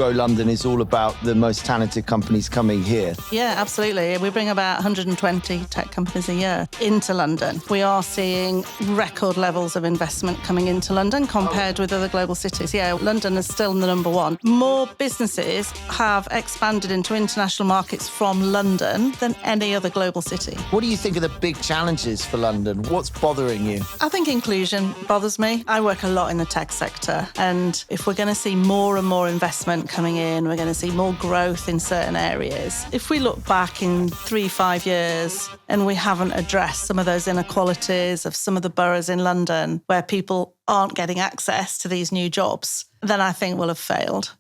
Grow London is all about the most talented companies coming here. Yeah, absolutely. We bring about 120 tech companies a year into London. We are seeing record levels of investment coming into London compared with other global cities. Yeah, London is still the number one. More businesses have expanded into international markets from London than any other global city. What do you think are the big challenges for London? What's bothering you? I think inclusion bothers me. I work a lot in the tech sector, and if we're going to see more and more investment coming in, we're going to see more growth in certain areas. If we look back in 3-5 years and we haven't addressed some of those inequalities of some of the boroughs in London where people aren't getting access to these new jobs, then I think we'll have failed.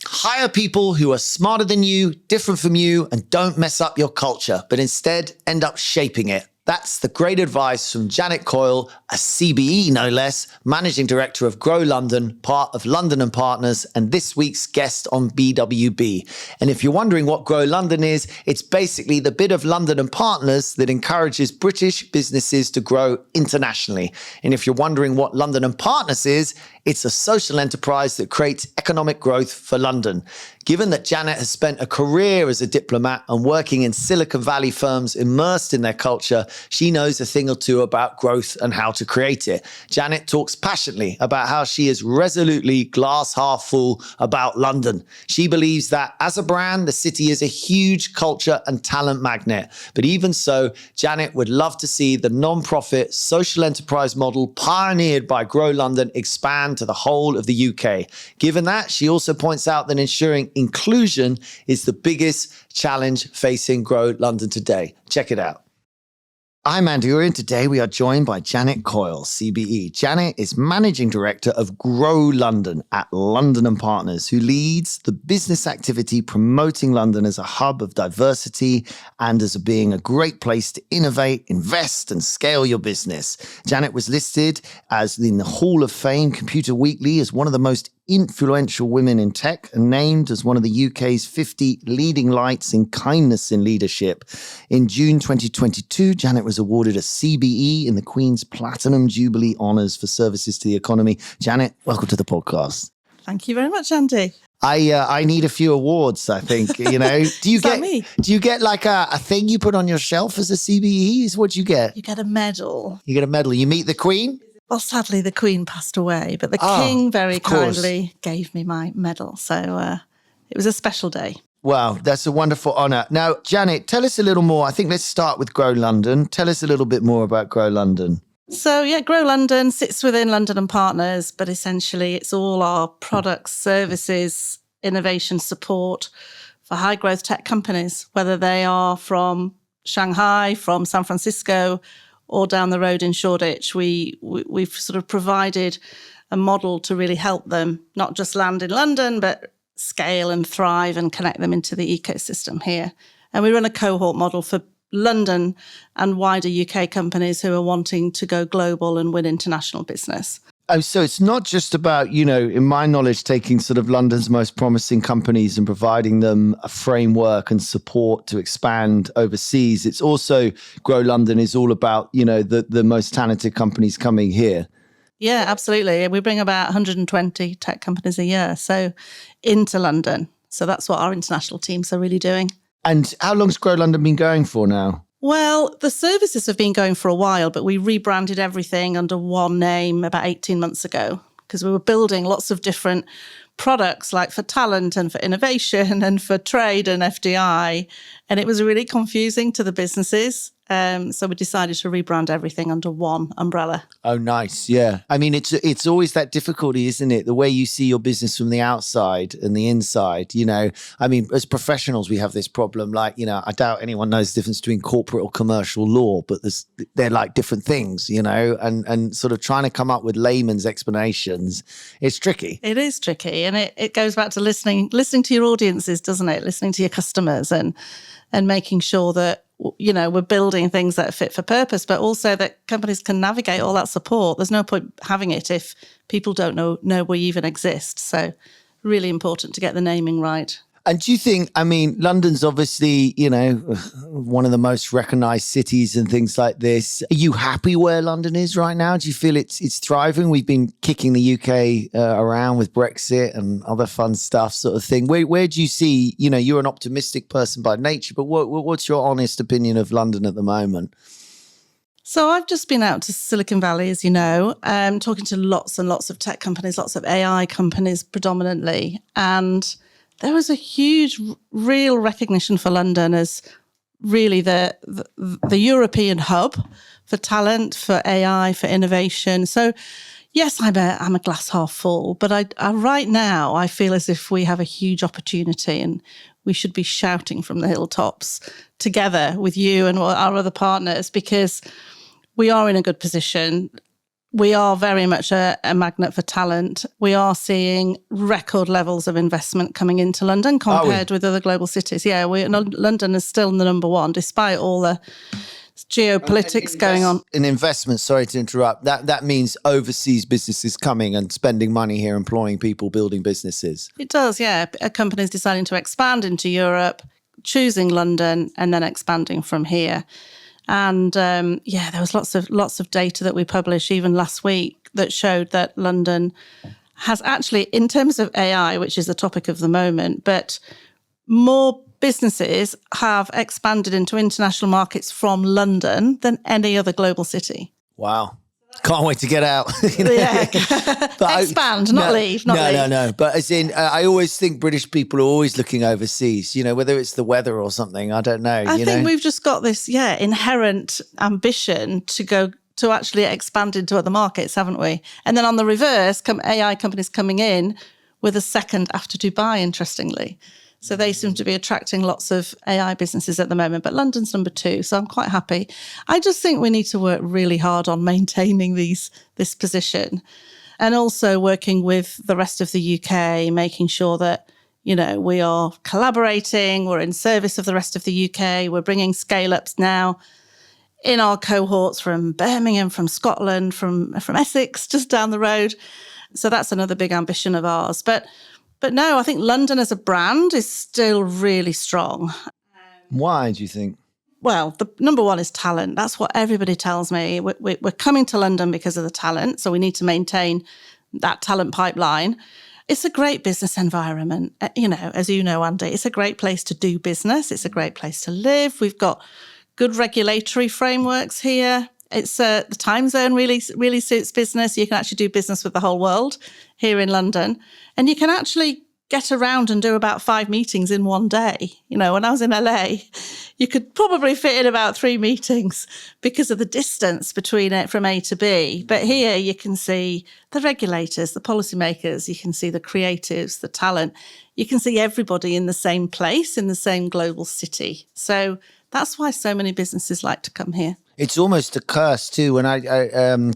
Hire people who are smarter than you, different from you, and don't mess up your culture, but instead end up shaping it. That's the great advice from Janet Coyle, a CBE no less, Managing Director of Grow London, part of London and Partners, and this week's guest on BWB. And if you're wondering what Grow London is, it's basically the bit of London and Partners that encourages British businesses to grow internationally. And if you're wondering what London and Partners is, it's a social enterprise that creates economic growth for London. Given that Janet has spent a career as a diplomat and working in Silicon Valley firms immersed in their culture, she knows a thing or two about growth and how to create it. Janet talks passionately about how she is resolutely glass half full about London. She believes that as a brand, the city is a huge culture and talent magnet. But even so, Janet would love to see the non-profit social enterprise model pioneered by Grow London expand to the whole of the UK. Given that, she also points out that ensuring inclusion is the biggest challenge facing Grow London today. Check it out. I'm Andy Urian. Today we are joined by Janet Coyle CBE. Janet is Managing Director of Grow London at London and Partners, who leads the business activity promoting London as a hub of diversity and as being a great place to innovate, invest and scale your business. Janet was listed as in the Hall of Fame Computer Weekly as one of the most influential women in tech and named as one of the UK's 50 leading lights in kindness in leadership. In June 2022, Janet was awarded a CBE in the Queen's Platinum Jubilee Honours for services to the economy. Janet, welcome to the podcast. Thank you very much, Andy. I need a few awards, I think, you know. Do you get like a thing you put on your shelf as a CBE? What do you get? You get a medal. You get a medal. You meet the Queen? Well, sadly, the Queen passed away, but the King very kindly gave me my medal. So it was a special day. Wow, that's a wonderful honour. Now, Janet, tell us a little more. I think let's start with Grow London. Tell us a little bit more about Grow London. So, yeah, Grow London sits within London and Partners, but essentially it's all our products, services, innovation support for high growth tech companies, whether they are from Shanghai, from San Francisco, or down the road in Shoreditch. We've sort of provided a model to really help them not just land in London, but scale and thrive and connect them into the ecosystem here. And we run a cohort model for London and wider UK companies who are wanting to go global and win international business. Oh, so it's not just about, you know, in my knowledge, taking sort of London's most promising companies and providing them a framework and support to expand overseas. It's also, Grow London is all about, you know, the most talented companies coming here. Yeah, absolutely. We bring about 120 tech companies a year, so into London. So that's what our international teams are really doing. And how long's Grow London been going for now? Well, the services have been going for a while, but we rebranded everything under one name about 18 months ago because we were building lots of different products like for talent and for innovation and for trade and FDI. And it was really confusing to the businesses. So we decided to rebrand everything under one umbrella. Oh, nice. Yeah. I mean, it's always that difficulty, isn't it? The way you see your business from the outside and the inside, you know. I mean, as professionals, we have this problem. Like, you know, I doubt anyone knows the difference between corporate or commercial law, but they're like different things, you know, and sort of trying to come up with layman's explanations. It's tricky. It is tricky. And it goes back to listening to your audiences, doesn't it? Listening to your customers and making sure that, you know, we're building things that are fit for purpose, but also that companies can navigate all that support. There's no point having it if people don't know we even exist. So really important to get the naming right. And do you think, I mean, London's obviously, you know, one of the most recognized cities and things like this. Are you happy where London is right now? Do you feel it's thriving? We've been kicking the UK around with Brexit and other fun stuff sort of thing. Where do you see, you know, you're an optimistic person by nature, but what's your honest opinion of London at the moment? So I've just been out to Silicon Valley, as you know, talking to lots and lots of tech companies, lots of AI companies predominantly. And there was a huge, real recognition for London as really the European hub for talent, for AI, for innovation. So yes, I'm a glass half full, but I right now I feel as if we have a huge opportunity and we should be shouting from the hilltops together with you and our other partners, because we are in a good position. We are very much a magnet for talent. We are seeing record levels of investment coming into London compared with other global cities. Yeah, London is still the number one, despite all the geopolitics going on. An investment, sorry to interrupt, that means overseas businesses coming and spending money here, employing people, building businesses. It does, yeah. Companies deciding to expand into Europe, choosing London, and then expanding from here. And there was lots of data that we published even last week that showed that London has actually, in terms of AI, which is the topic of the moment, but more businesses have expanded into international markets from London than any other global city. Wow. Can't wait to get out. Yeah. Expand, not leave. No. But as in, I always think British people are always looking overseas, you know, whether it's the weather or something. I don't know. I think we've just got this, inherent ambition to actually expand into other markets, haven't we? And then on the reverse, AI companies coming in with a second after Dubai, interestingly. So they seem to be attracting lots of AI businesses at the moment, but London's number 2, so I'm quite happy. I just think we need to work really hard on maintaining this position, and also working with the rest of the UK, making sure that, you know, we are collaborating, we're in service of the rest of the UK, we're bringing scale-ups now in our cohorts from Birmingham, from Scotland, from Essex, just down the road. So that's another big ambition of ours. But no, I think London as a brand is still really strong. Why do you think? Well, the number one is talent. That's what everybody tells me. We're coming to London because of the talent, so we need to maintain that talent pipeline. It's a great business environment. You know, as you know, Andy, it's a great place to do business. It's a great place to live. We've got good regulatory frameworks here. It's the time zone really suits business. You can actually do business with the whole world here in London. And you can actually get around and do about 5 meetings in one day. You know, when I was in LA, you could probably fit in about 3 meetings because of the distance between it from A to B. But here you can see the regulators, the policymakers, you can see the creatives, the talent. You can see everybody in the same place, in the same global city. So that's why so many businesses like to come here. It's almost a curse too. When I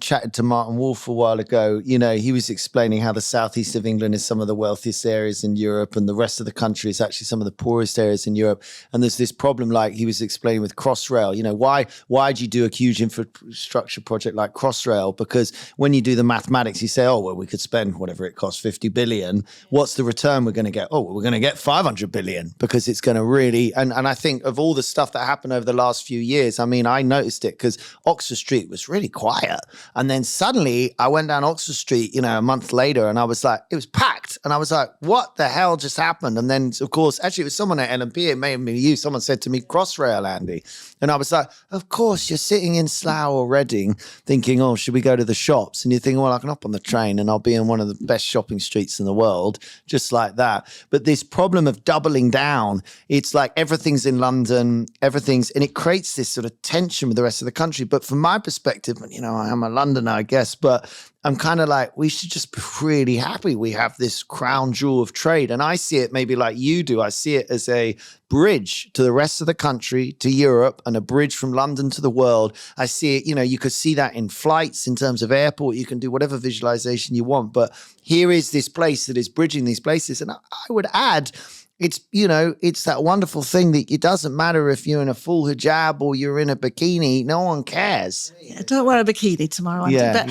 chatted to Martin Wolf a while ago, you know, he was explaining how the southeast of England is some of the wealthiest areas in Europe and the rest of the country is actually some of the poorest areas in Europe. And there's this problem, like he was explaining with Crossrail. You know, why do you do a huge infrastructure project like Crossrail? Because when you do the mathematics, you say, oh, well, we could spend whatever it costs, 50 billion. What's the return we're going to get? Oh, well, we're going to get 500 billion because it's going to really, and I think of all the stuff that happened over the last few years, I mean, I noticed it because Oxford Street was really quiet. And then suddenly I went down Oxford Street, you know, a month later and I was like, it was packed. And I was like, what the hell just happened? And then, of course, actually it was someone at LMP, it may have been you, someone said to me, Crossrail, Andy. And I was like, of course, you're sitting in Slough or Reading thinking, oh, should we go to the shops? And you're thinking, well, I can hop on the train and I'll be in one of the best shopping streets in the world, just like that. But this problem of doubling down, it's like everything's in London, and it creates this sort of tension with the rest of the country. But from my perspective, you know, I am a Londoner, I guess, but I'm kind of like, we should just be really happy we have this crown jewel of trade. And I see it maybe like you do. I see it as a bridge to the rest of the country, to Europe, and a bridge from London to the world. I see it, you know, you could see that in flights in terms of airport. You can do whatever visualization you want. But here is this place that is bridging these places. And I would add, It's, it's that wonderful thing that it doesn't matter if you're in a full hijab or you're in a bikini. No one cares. Yeah, don't wear a bikini tomorrow, Andy. Yeah, But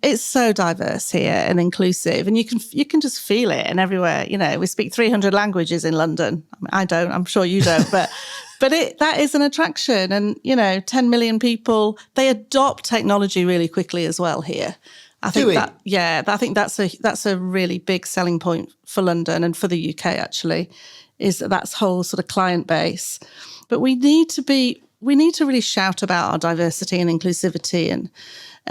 it's so diverse here and inclusive, and you can just feel it. And everywhere, we speak 300 languages in London. I don't. I'm sure you don't, but. But that is an attraction, and 10 million people, they adopt technology really quickly as well here. I think that's a really big selling point for London and for the UK actually, is that whole sort of client base. But we need to really shout about our diversity and inclusivity and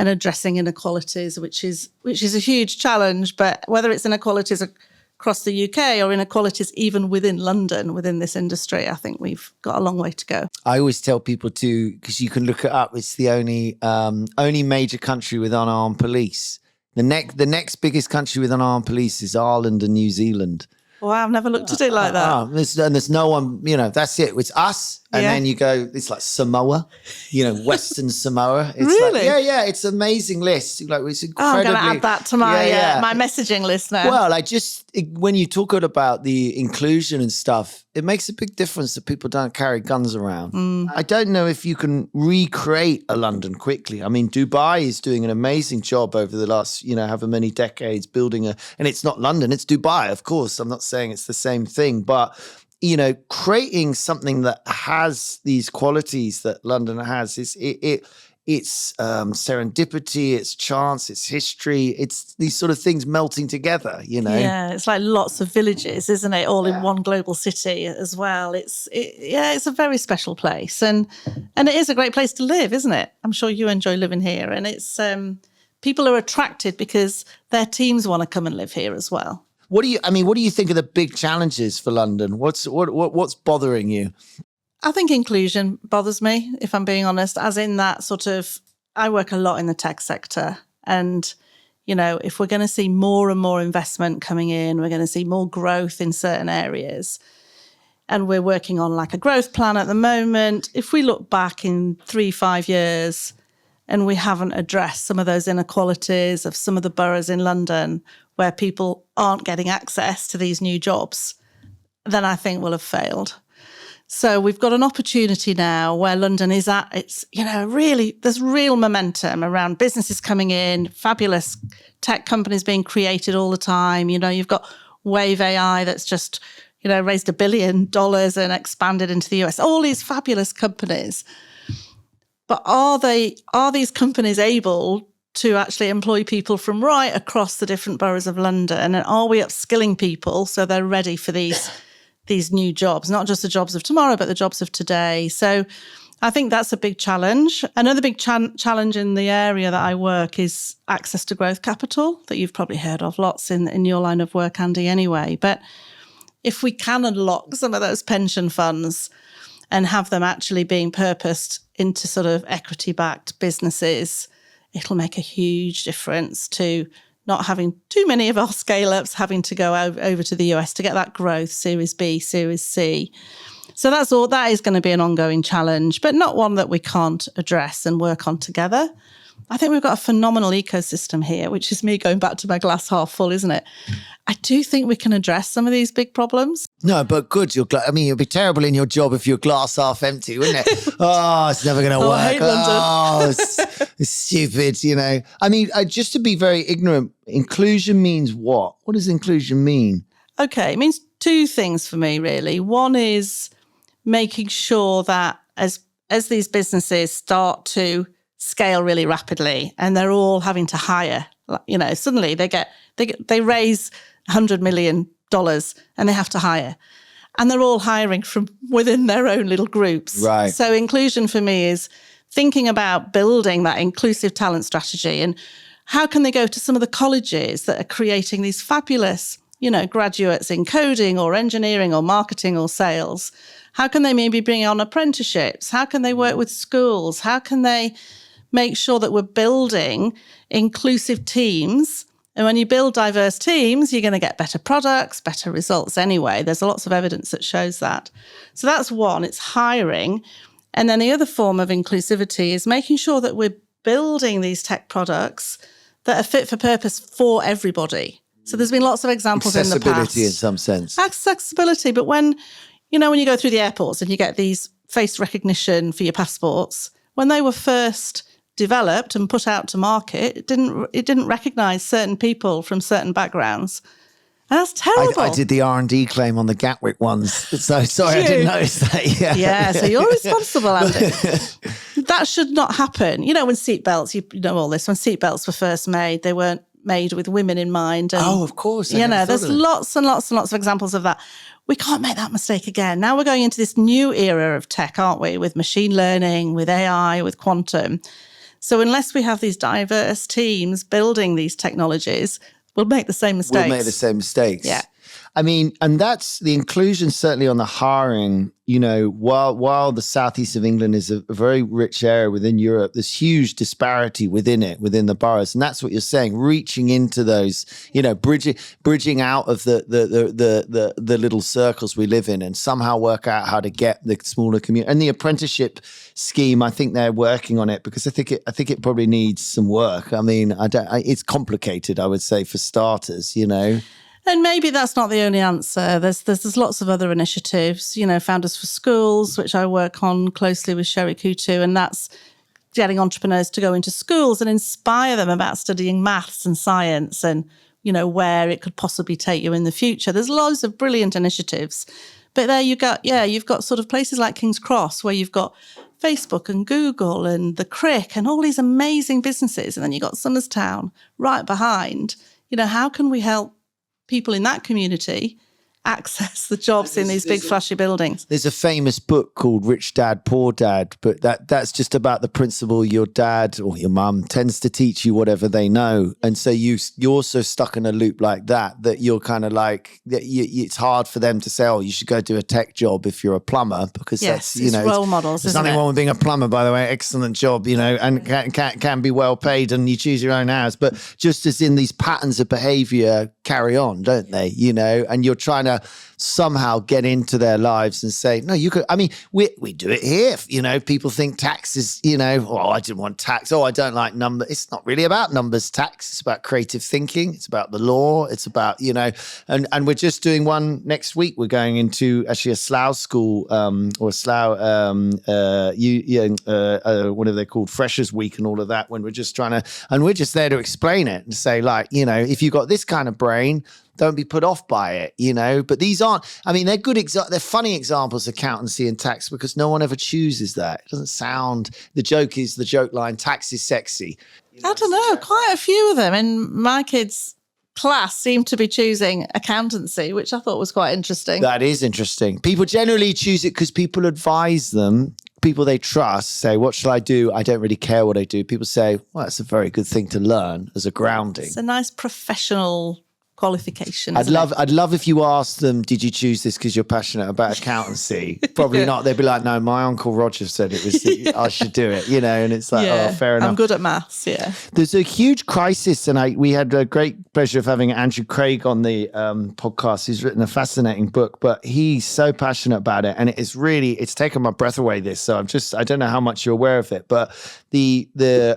addressing inequalities, which is a huge challenge. But whether it's inequalities across the UK or inequalities even within London, within this industry, I think we've got a long way to go. I always tell people to, because you can look it up, it's the only major country with unarmed police. The next biggest country with unarmed police is Ireland and New Zealand. Well, I've never looked at it like that. There's no one, that's it. It's us. And then you go, it's like Samoa, Western Samoa. It's really? It's an amazing list. It's incredibly. I'm going to add that to my messaging list now. Well, when you talk about the inclusion and stuff, it makes a big difference that people don't carry guns around. I don't know if you can recreate a London quickly. I mean, Dubai is doing an amazing job over the last, however many decades building and it's not London, it's Dubai, of course. I'm not saying it's the same thing, but creating something that has these qualities that London has it's serendipity, it's chance, it's history, it's these sort of things melting together, Yeah, it's like lots of villages, isn't it? All in one global city as well. It's a very special place, and it is a great place to live, isn't it? I'm sure you enjoy living here, and it's people are attracted because their teams want to come and live here as well. What do you think are the big challenges for London? What's bothering you? I think inclusion bothers me, if I'm being honest, as in that sort of, I work a lot in the tech sector. And, if we're going to see more and more investment coming in, we're going to see more growth in certain areas. And we're working on like a growth plan at the moment. If we look back in 3-5 years and we haven't addressed some of those inequalities of some of the boroughs in London where people aren't getting access to these new jobs, then I think we'll have failed. So we've got an opportunity now where London is at its, really, there's real momentum around businesses coming in, fabulous tech companies being created all the time. You've got Wave AI that's just, raised $1 billion and expanded into the US, all these fabulous companies. But are these companies able to actually employ people from right across the different boroughs of London? And are we upskilling people so they're ready for these new jobs, not just the jobs of tomorrow, but the jobs of today? So I think that's a big challenge. Another big challenge in the area that I work is access to growth capital, that you've probably heard of lots in your line of work, Andy, anyway. But if we can unlock some of those pension funds and have them actually being purposed into sort of equity-backed businesses, it'll make a huge difference to not having too many of our scale-ups having to go over to the US to get that growth, Series B, Series C. So that is going to be an ongoing challenge, but not one that we can't address and work on together. I think we've got a phenomenal ecosystem here, which is me going back to my glass half full, isn't it? I do think we can address some of these big problems. No, but good. You'd be terrible in your job if your glass half empty, wouldn't it? Oh, it's never going to work. I hate London. Oh, it's stupid, just to be very ignorant, inclusion means what? What does inclusion mean? Okay, it means two things for me, really. One is making sure that as these businesses start to scale really rapidly and they're all having to hire, suddenly they raise $100 million and they have to hire. And they're all hiring from within their own little groups. Right. So inclusion for me is thinking about building that inclusive talent strategy and how can they go to some of the colleges that are creating these fabulous, graduates in coding or engineering or marketing or sales. How can they maybe bring on apprenticeships? How can they work with schools? How can they make sure that we're building inclusive teams? And when you build diverse teams, you're going to get better products, better results anyway. There's lots of evidence that shows that. So that's one, it's hiring. And then the other form of inclusivity is making sure that we're building these tech products that are fit for purpose for everybody. So there's been lots of examples in the past. Accessibility in some sense. Accessibility. But when you go through the airports and you get these face recognition for your passports, when they were first developed and put out to market, it didn't recognise certain people from certain backgrounds. And that's terrible. I did the R&D claim on the Gatwick ones. So sorry, I didn't notice that. Yeah, so you're responsible, Andy. That should not happen. When seatbelts, you know all this, when seatbelts were first made, they weren't made with women in mind. And, of course. There's lots and lots and lots of examples of that. We can't make that mistake again. Now we're going into this new era of tech, aren't we? With machine learning, with AI, with quantum. So unless we have these diverse teams building these technologies, we'll make the same mistakes. We'll make the same mistakes. Yeah. I mean, and that's the inclusion certainly on the hiring, while the southeast of England is a very rich area within Europe, there's huge disparity within the boroughs. And that's what you're saying, reaching into those, bridging out of the little circles we live in and somehow work out how to get the smaller community. And the apprenticeship scheme, I think they're working on it because I think it probably needs some work. I mean, it's complicated, I would say, for starters, And maybe that's not the only answer. There's lots of other initiatives, Founders for Schools, which I work on closely with Sherry Kutu, and that's getting entrepreneurs to go into schools and inspire them about studying maths and science and, where it could possibly take you in the future. There's loads of brilliant initiatives. But there you've got sort of places like King's Cross where you've got Facebook and Google and the Crick and all these amazing businesses. And then you've got Somers Town right behind. How can we help people in that community access the jobs in these big flashy buildings? There's a famous book called Rich Dad, Poor Dad, but that's just about the principle your dad or your mum tends to teach you whatever they know. And so you're so stuck in a loop like that you're kind of like, it's hard for them to say, you should go do a tech job if you're a plumber, because that's, role models. There's nothing wrong with being a plumber, by the way. Excellent job, and can be well paid and you choose your own hours. But just as in these patterns of behavior carry on, don't they? And you're trying to somehow get into their lives and say, no, you could, I mean, we do it here. People think tax is, I didn't want tax. I don't like numbers. It's not really about numbers, tax. It's about creative thinking. It's about the law. It's about, and we're just doing one next week. We're going into actually a Slough school or a Slough, what are they called? Freshers Week and all of that, when we're just we're just there to explain it and say, like, if you've got this kind of brain, don't be put off by it, But these aren't, they're good, they're funny examples of accountancy and tax because no one ever chooses that. It doesn't sound, the joke line, tax is sexy. I don't know, quite a few of them. In my kids' class seemed to be choosing accountancy, which I thought was quite interesting. That is interesting. People generally choose it because people advise them. People they trust say, what shall I do? I don't really care what I do. People say, well, that's a very good thing to learn as a grounding. It's a nice professional qualification. I'd love if you asked them, did you choose this because you're passionate about accountancy? Probably not. They'd be like, no, my Uncle Roger said it was I should do it, and it's like, fair enough. I'm good at maths, yeah. There's a huge crisis, and we had a great pleasure of having Andrew Craig on the podcast. He's written a fascinating book, but he's so passionate about it, and it's taken my breath away, this. So I don't know how much you're aware of it, but the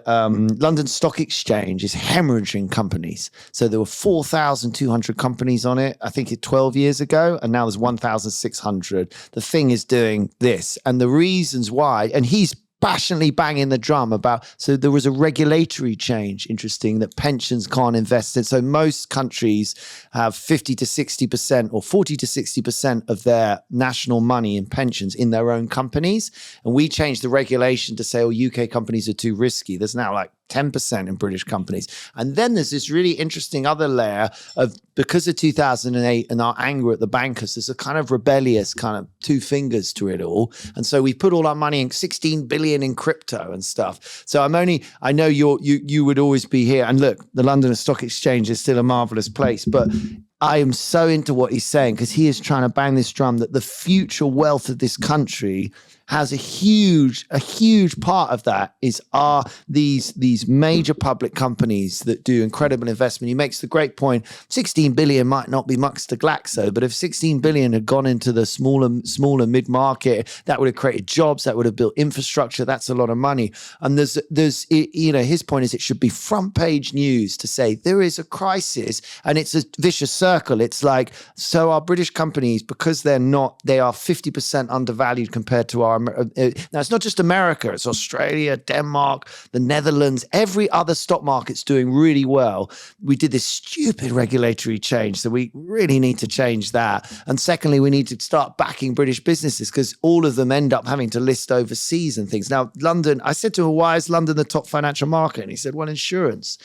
London Stock Exchange is hemorrhaging companies. So there were 4,200 companies on it, I think 12 years ago, and now there's 1,600. The thing is doing this, and the reasons why, and he's passionately banging the drum about, so there was a regulatory change, interesting, that pensions can't invest in. So most countries have 50 to 60% or 40 to 60% of their national money in pensions in their own companies. And we changed the regulation to say, UK companies are too risky. There's now like 10% in British companies. And then there's this really interesting other layer of, because of 2008 and our anger at the bankers, there's a kind of rebellious kind of two fingers to it all. And so we put all our money in 16 billion in crypto and stuff. So I know you would always be here. And look, the London Stock Exchange is still a marvelous place, but I am so into what he's saying because he is trying to bang this drum that the future wealth of this country has a huge part of that are these major public companies that do incredible investment. He makes the great point, 16 billion might not be much to Glaxo, but if 16 billion had gone into the smaller mid-market, that would have created jobs, that would have built infrastructure, that's a lot of money. And there's his point is it should be front page news to say there is a crisis, and it's a vicious circle. It's like, so our British companies, because they are 50% undervalued compared to our now, it's not just America, it's Australia, Denmark, the Netherlands, every other stock market's doing really well. We did this stupid regulatory change, so we really need to change that. And secondly, we need to start backing British businesses because all of them end up having to list overseas and things. Now, London, I said to him, why is London the top financial market? And he said, well, insurance,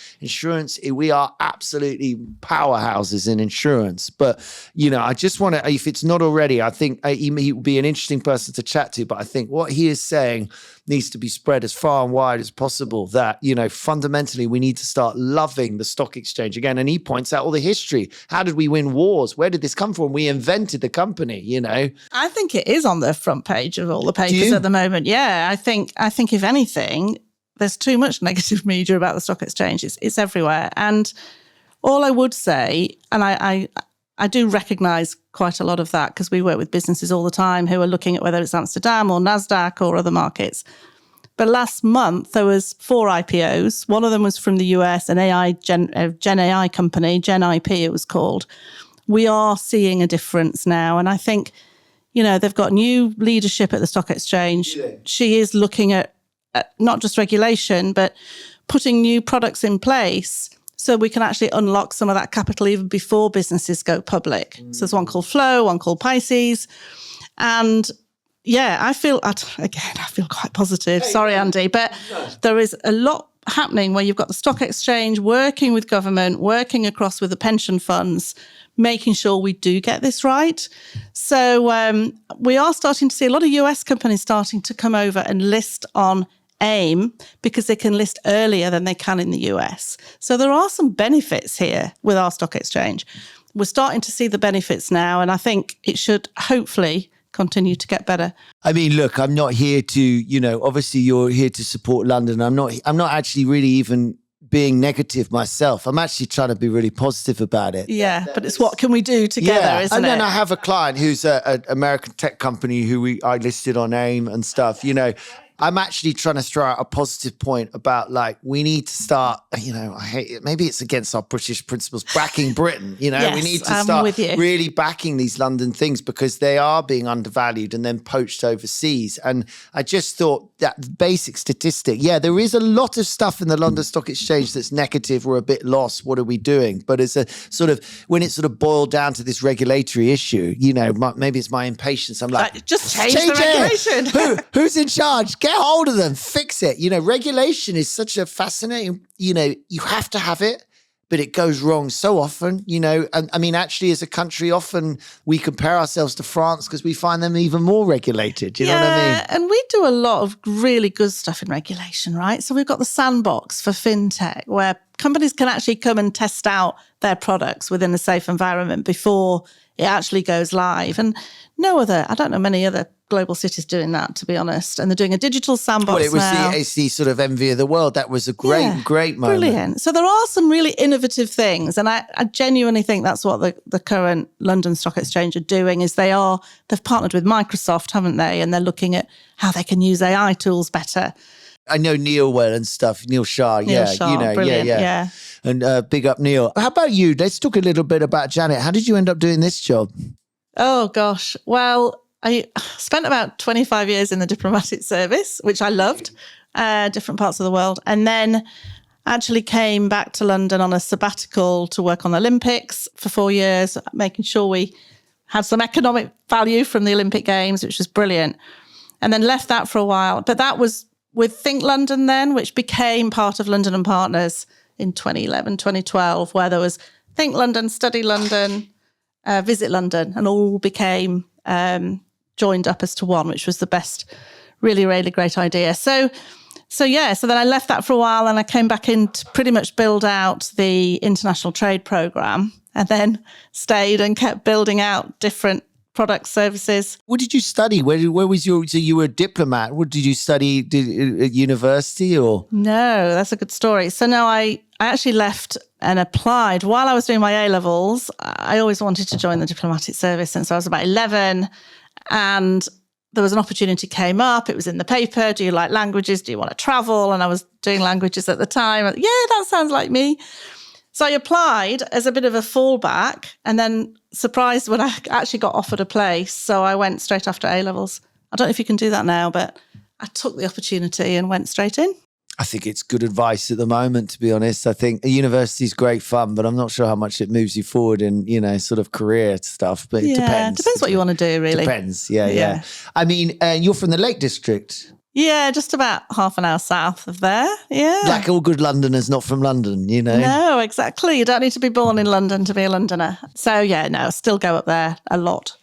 we are absolutely powerhouses in insurance. But, I just want to, if it's not already, I think he would be an interesting person to chat to, but I think what he is saying needs to be spread as far and wide as possible, that, fundamentally we need to start loving the stock exchange again. And he points out all the history. How did we win wars? Where did this come from? We invented the company, I think it is on the front page of all the papers at the moment. Yeah, I think if anything, there's too much negative media about the stock exchange. It's everywhere. And all I would say, and I do recognise quite a lot of that because we work with businesses all the time who are looking at whether it's Amsterdam or NASDAQ or other markets. But last month, there was 4 IPOs. One of them was from the US, an Gen AI company, Gen IP it was called. We are seeing a difference now. And I think, they've got new leadership at the stock exchange. Yeah. She is looking at not just regulation, but putting new products in place so we can actually unlock some of that capital even before businesses go public. So there's one called Flow, one called Pisces. And yeah, I feel quite positive. Sorry, Andy, but there is a lot happening where you've got the stock exchange working with government, working across with the pension funds, making sure we do get this right. So we are starting to see a lot of US companies starting to come over and list on AIM because they can list earlier than they can in the US. So there are some benefits here with our stock exchange. We're starting to see the benefits now, and I think it should hopefully continue to get better. I mean, look, I'm not here to, obviously you're here to support London. I'm not actually really even being negative myself. I'm actually trying to be really positive about it. Yeah, but it's what can we do together, isn't it? And then I have a client who's an American tech company who I listed on AIM and stuff, I'm actually trying to throw out a positive point about we need to start, I hate it. Maybe it's against our British principles, backing Britain, Yes, we need to start really backing these London things because they are being undervalued and then poached overseas. And I just thought that basic statistic, there is a lot of stuff in the London Stock Exchange that's negative. We're a bit lost. What are we doing? But it's a sort of, when it's sort of boiled down to this regulatory issue, maybe it's my impatience. I'm like, just change the regulation. Who's in charge? Get hold of them, fix it. Regulation is such a fascinating, you have to have it, but it goes wrong so often, and I mean, actually as a country, often we compare ourselves to France because we find them even more regulated. You know what I mean? And we do a lot of really good stuff in regulation, right? So we've got the sandbox for fintech where companies can actually come and test out their products within a safe environment before it actually goes live. And I don't know many other global cities doing that, to be honest. And they're doing a digital sandbox now. It's the sort of envy of the world. That was a great moment. Brilliant. So there are some really innovative things. And I genuinely think that's what the current London Stock Exchange are doing is they've partnered with Microsoft, haven't they? And they're looking at how they can use AI tools better. I know Neil well and stuff. Neil Shah, brilliant, yeah. And big up Neil. How about you? Let's talk a little bit about Janet. How did you end up doing this job? Oh, gosh. Well, I spent about 25 years in the diplomatic service, which I loved, different parts of the world. And then actually came back to London on a sabbatical to work on the Olympics for 4 years, making sure we had some economic value from the Olympic Games, which was brilliant. And then left that for a while. But that was with Think London then, which became part of London and Partners in 2011, 2012, where there was Think London, Study London, Visit London, and all became joined up as to one, which was the best, really, really great idea. So then I left that for a while and I came back in to pretty much build out the international trade program. and then stayed and kept building out different product services. What did you study? Where was so you were a diplomat. What did you study at university or? No, that's a good story. So no, I actually left and applied while I was doing my A-levels. I always wanted to join the diplomatic service since I was about 11, and there was an opportunity came up. It was in the paper. Do you like languages? Do you want to travel? And I was doing languages at the time. Yeah, that sounds like me. So I applied as a bit of a fallback, and then surprised when I actually got offered a place. So I went straight after A-levels. I don't know if you can do that now, but I took the opportunity and went straight in. I think it's good advice at the moment, to be honest. I think a university is great fun, but I'm not sure how much it moves you forward in, sort of career stuff. But it depends. Depends what you want to do, really. Depends, yeah. I mean, you're from the Lake District. Yeah, just about half an hour south of there. Yeah. Like all good Londoners, not from London, No, exactly. You don't need to be born in London to be a Londoner. So yeah, no, I still go up there a lot.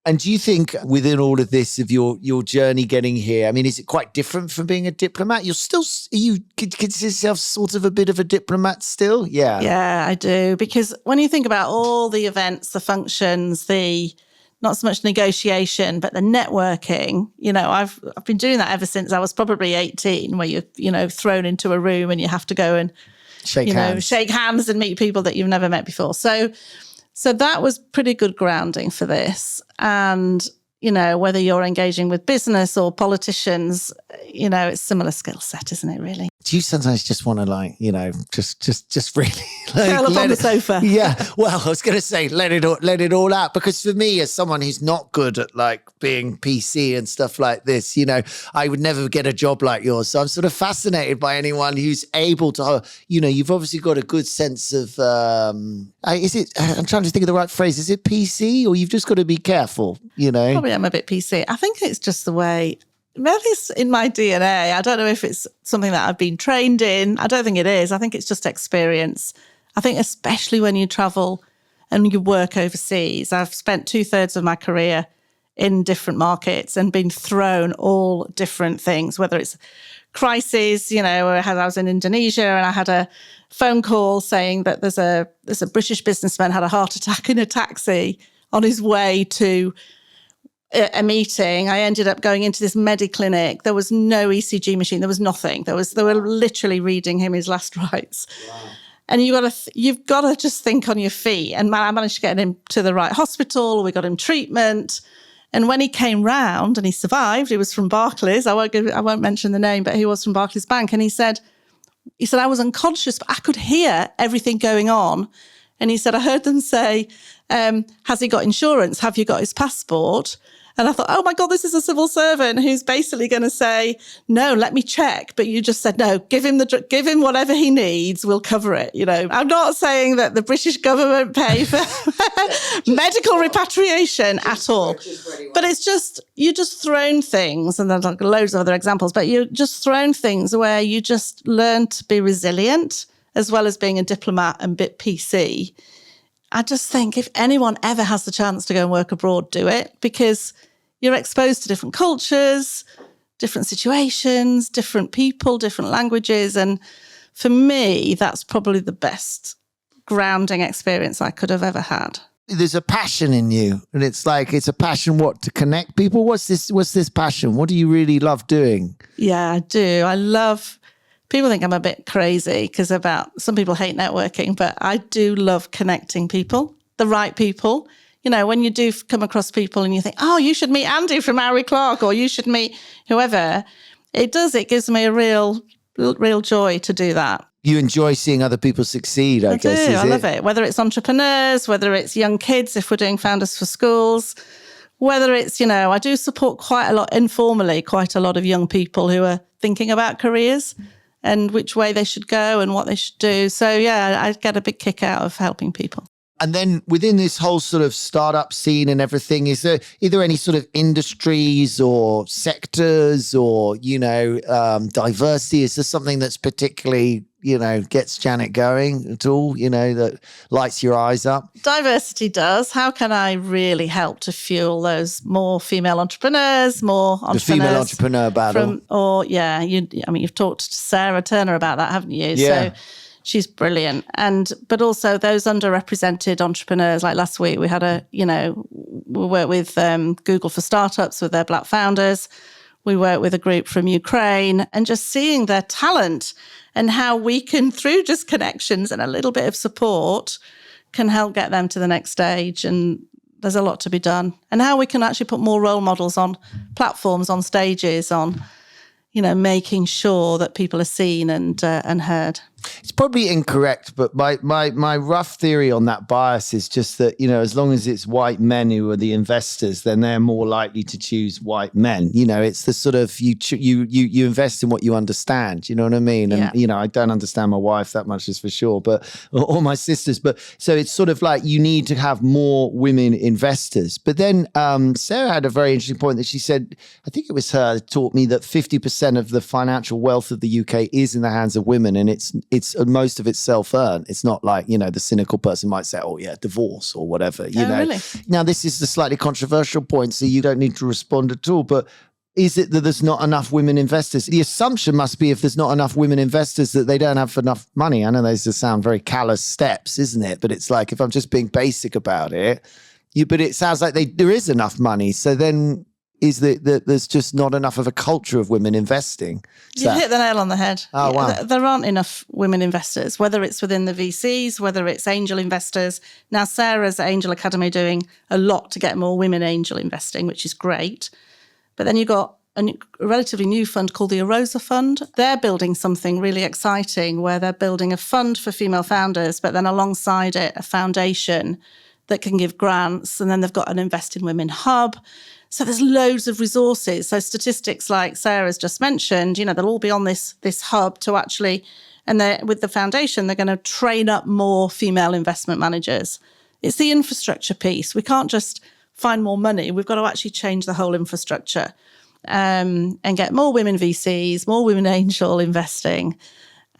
And do you think within all of this of your journey getting here, I mean, is it quite different from being a diplomat? You consider yourself sort of a bit of a diplomat still? Yeah. Yeah, I do. Because when you think about all the events, the functions, the not so much negotiation, but the networking, I've been doing that ever since I was probably 18, where you're thrown into a room and you have to go and shake hands and meet people that you've never met before. So that was pretty good grounding for this. And, whether you're engaging with business or politicians, it's similar skill set, isn't it, really? Do you sometimes just want to just really curl up on the sofa? Yeah. Well, I was going to say, let it all out, because for me, as someone who's not good at being PC and stuff like this, I would never get a job like yours. So I'm sort of fascinated by anyone who's able to, you've obviously got a good sense of, I'm trying to think of the right phrase. Is it PC, or you've just got to be careful, Probably I'm a bit PC. I think it's just the way. Maybe it's in my DNA. I don't know if it's something that I've been trained in. I don't think it is. I think it's just experience. I think especially when you travel and you work overseas. I've spent 2/3 of my career in different markets and been thrown all different things, whether it's crises, I was in Indonesia and I had a phone call saying that there's a British businessman had a heart attack in a taxi on his way to a meeting. I ended up going into this clinic. There was no ECG machine. There was nothing. They were literally reading him his last rites. Wow. And you've got to just think on your feet. And I managed to get him to the right hospital. We got him treatment. And when he came round and he survived, he was from Barclays. I won't mention the name, but he was from Barclays Bank. And he said, I was unconscious, but I could hear everything going on. And he said, I heard them say, has he got insurance? Have you got his passport? And I thought, oh my God, this is a civil servant who's basically going to say, no, let me check. But you just said, no, give him whatever he needs. We'll cover it. I'm not saying that the British government pay for medical repatriation at all. But it's just, you're just thrown things. And there's loads of other examples, but you're just thrown things where you just learn to be resilient, as well as being a diplomat and bit PC. I just think if anyone ever has the chance to go and work abroad, do it, because you're exposed to different cultures, different situations, different people, different languages. And for me, that's probably the best grounding experience I could have ever had. There's a passion in you, and it's a passion, to connect people? What's this passion? What do you really love doing? Yeah, I do. People think I'm a bit crazy because some people hate networking, but I do love connecting people, the right people. When you do come across people and you think, oh, you should meet Andy from Harry Clark, or you should meet whoever, it gives me a real joy to do that. You enjoy seeing other people succeed, I guess. I love it. Whether it's entrepreneurs, whether it's young kids, if we're doing Founders for Schools, whether it's, I do support quite a lot informally, quite a lot of young people who are thinking about careers and which way they should go and what they should do. So, yeah, I get a big kick out of helping people. And then within this whole sort of startup scene and everything, is there any sort of industries or sectors or, diversity? Is there something that's particularly, gets Janet going at all, that lights your eyes up? Diversity does. How can I really help to fuel those more female entrepreneurs, The female entrepreneur battle. You've talked to Sarah Turner about that, haven't you? Yeah. So She's brilliant. But also those underrepresented entrepreneurs, like last week, we had we worked with Google for Startups with their Black founders. We worked with a group from Ukraine, and just seeing their talent and how we can, through just connections and a little bit of support, can help get them to the next stage. And there's a lot to be done. And how we can actually put more role models on platforms, on stages, on making sure that people are seen and heard. It's probably incorrect, but my rough theory on that bias is just that, as long as it's white men who are the investors, then they're more likely to choose white men. It's the sort of, you invest in what you understand, you know what I mean? And, Yeah. I don't understand my wife that much, is for sure, or my sisters. But so it's sort of like you need to have more women investors. But then Sarah had a very interesting point that she said, I think it was her that taught me that 50% of the financial wealth of the UK is in the hands of women, and it's most of it's self-earned. It's not like, the cynical person might say, oh yeah, divorce or whatever, Really? Now, this is the slightly controversial point, so you don't need to respond at all, but is it that there's not enough women investors? The assumption must be if there's not enough women investors that they don't have enough money. I know those sound very callous steps, isn't it? But it's like, if I'm just being basic about it, but it sounds like there is enough money. So then is that there's just not enough of a culture of women investing. You've hit the nail on the head. Oh, wow. There aren't enough women investors, whether it's within the VCs, whether it's angel investors. Now, Sarah's at Angel Academy doing a lot to get more women angel investing, which is great. But then you've got a relatively new fund called the Arosa Fund. They're building something really exciting where they're building a fund for female founders, but then alongside it, a foundation that can give grants. And then they've got an Invest in Women hub. So there's loads of resources. So statistics like Sarah's just mentioned, they'll all be on this hub to actually, and with the foundation, they're going to train up more female investment managers. It's the infrastructure piece. We can't just find more money. We've got to actually change the whole infrastructure and get more women VCs, more women angel investing,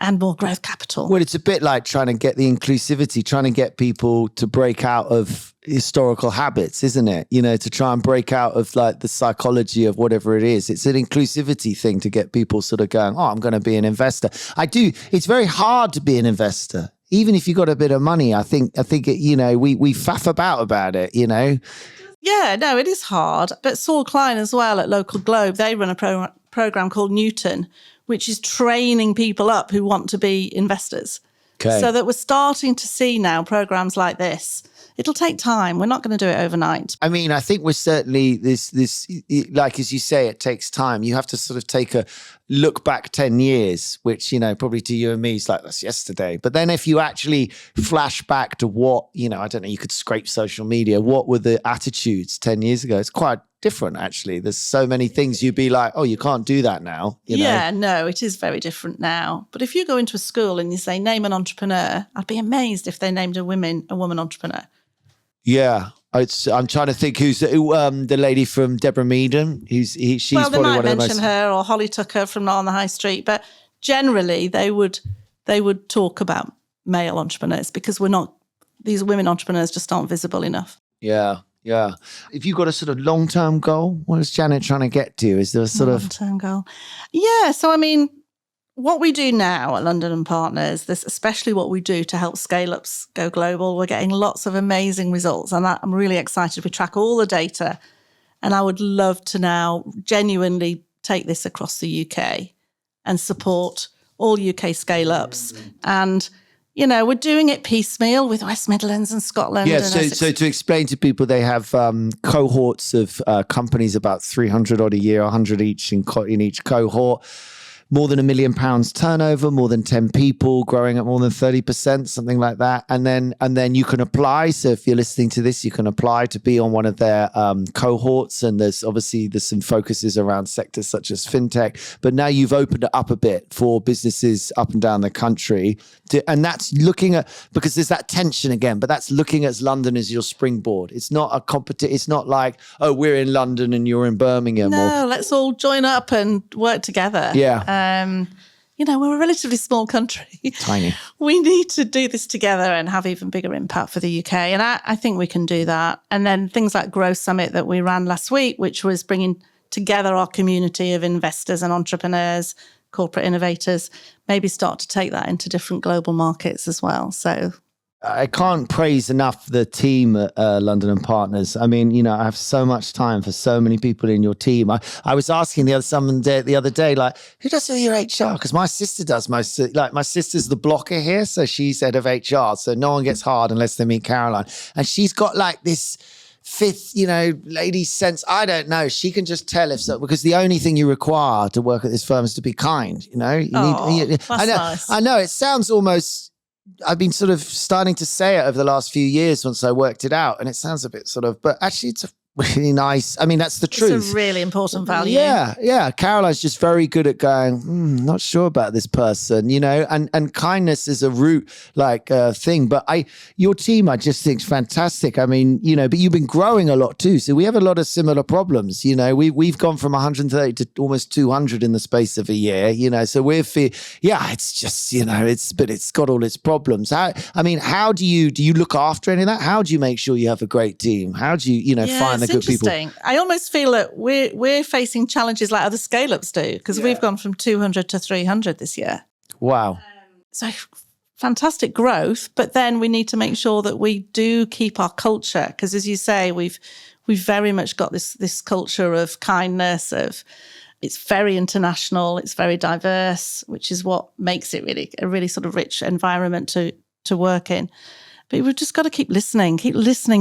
and more growth capital. Well, it's a bit like trying to get the inclusivity, trying to get people to break out of historical habits, isn't it? To try and break out of like the psychology of whatever it is. It's an inclusivity thing to get people sort of going, oh, I'm going to be an investor. It's very hard to be an investor. Even if you got a bit of money, I think we faff about it, Yeah, no, it is hard. But Saul Klein as well at Local Globe, they run a program called Newton, which is training people up who want to be investors. Okay. So that we're starting to see now programs like this. It'll take time. We're not going to do it overnight. I mean, I think we're certainly this, like, as you say, it takes time. You have to sort of take a look back 10 years, which, probably to you and me is like, that's yesterday. But then if you actually flash back to what, I don't know, you could scrape social media. What were the attitudes 10 years ago? It's quite different, actually. There's so many things you'd be like, oh, you can't do that now. Yeah, no, it is very different now. But if you go into a school and you say, name an entrepreneur, I'd be amazed if they named a woman entrepreneur. Yeah, I'm trying to think who's the lady from Deborah Meaden. She's well, they probably might one of the mention most. her or Holly Tucker from Not on the High Street, but generally they would talk about male entrepreneurs because these women entrepreneurs just aren't visible enough. Yeah. If you've got a sort of long-term goal, what is Janet trying to get to? Is there a sort of long-term goal? Yeah. So I mean, what we do now at London and Partners, this especially what we do to help scale-ups go global, we're getting lots of amazing results. And I'm really excited. We track all the data. And I would love to now genuinely take this across the UK and support all UK scale-ups. And, we're doing it piecemeal with West Midlands and Scotland. Yeah, and so to explain to people, they have cohorts of companies, about 300 odd a year, 100 each in each cohort. More than £1 million turnover, more than 10 people, growing at more than 30%, something like that. And then you can apply. So if you're listening to this, you can apply to be on one of their cohorts. And there's some focuses around sectors such as fintech. But now you've opened it up a bit for businesses up and down the country. And that's looking at, because there's that tension again, but that's looking at London as your springboard. It's not a competition. It's not like, oh, we're in London and you're in Birmingham. No, let's all join up and work together. Yeah. We're a relatively small country. Tiny. We need to do this together and have even bigger impact for the UK. And I think we can do that. And then things like Growth Summit that we ran last week, which was bringing together our community of investors and entrepreneurs corporate innovators, maybe start to take that into different global markets as well. So I can't praise enough the team at London and Partners. I mean, you know, I have so much time for so many people in your team. I was asking the other day, like, who does all your HR? Because my sister does most. Like, my sister's the blocker here, so she's head of HR. So no one gets hard unless they meet Caroline, and she's got like this fifth, you know, lady sense. I don't know. She can just tell if so, because the only thing you require to work at this firm is to be kind. You know, that's nice. I know. It sounds almost. I've been sort of starting to say it over the last few years once I worked it out, and it sounds a bit sort of, but actually it's a really nice, I mean, that's the truth. It's a really important value. Yeah. Caroline's just very good at going, not sure about this person, you know, and kindness is a root thing. But your team, I just think is fantastic. I mean, you know, but you've been growing a lot too. So we have a lot of similar problems. You know, we've gone from 130 to almost 200 in the space of a year, you know, so it's just, you know, but it's got all its problems. How do you look after any of that? How do you make sure you have a great team? How do you, find the good people? I almost feel that we're facing challenges like other scale-ups do, because we've gone from 200 to 300 this year. Wow. So fantastic growth, but then we need to make sure that we do keep our culture, because as you say, we've very much got this culture of kindness, it's very international, it's very diverse, which is what makes it really a really sort of rich environment to work in. But we've just got to keep listening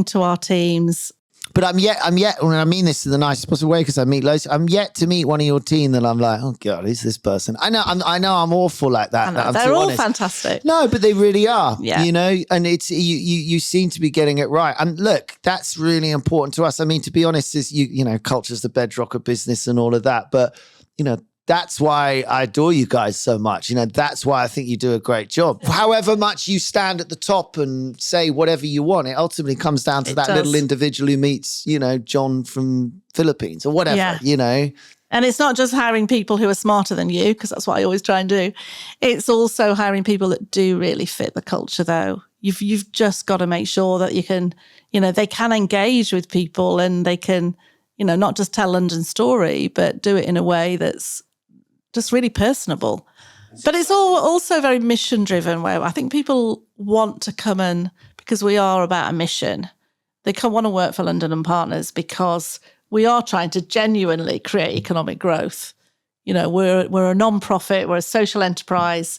to our teams. But I'm yet, and I mean this in the nicest possible way, because I meet loads. I'm yet to meet one of your team that I'm like, oh God, who's this person? I know I'm awful like that. They're all fantastic. No, but they really are. Yeah. You know, and it's you seem to be getting it right. And look, that's really important to us. I mean, to be honest, is you know, culture's the bedrock of business and all of that. But you know, that's why I adore you guys so much. You know, that's why I think you do a great job. However much you stand at the top and say whatever you want, it ultimately comes down to that little individual who meets, you know, John from Philippines or whatever, you know. And it's not just hiring people who are smarter than you, because that's what I always try and do. It's also hiring people that do really fit the culture, though. You've just got to make sure that you can, you know, they can engage with people and they can, you know, not just tell London's story, but do it in a way that's just really personable. But it's also very mission driven, where I think people want to come in because we are about a mission. They want to work for London and Partners because we are trying to genuinely create economic growth. You know, we're a non-profit, we're a social enterprise,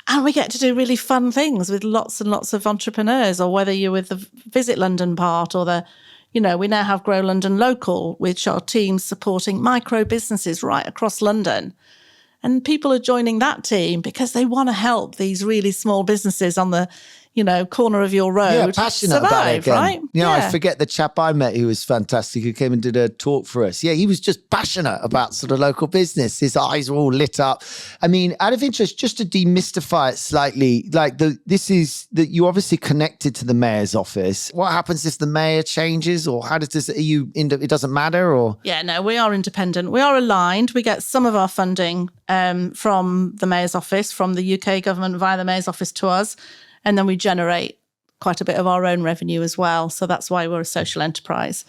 and we get to do really fun things with lots and lots of entrepreneurs, or whether you're with the Visit London part or you know, we now have Grow London Local, which are teams supporting micro businesses right across London. And people are joining that team because they want to help these really small businesses on the, you know, corner of your road. Yeah, passionate about it again. Right? You know, I forget the chap I met who was fantastic, who came and did a talk for us. Yeah, he was just passionate about sort of local business. His eyes were all lit up. I mean, out of interest, just to demystify it slightly, like you obviously connected to the mayor's office. What happens if the mayor changes, or how does this? It doesn't matter, or? Yeah, no, we are independent. We are aligned. We get some of our funding from the mayor's office, from the UK government via the mayor's office to us. And then we generate quite a bit of our own revenue as well. So that's why we're a social enterprise.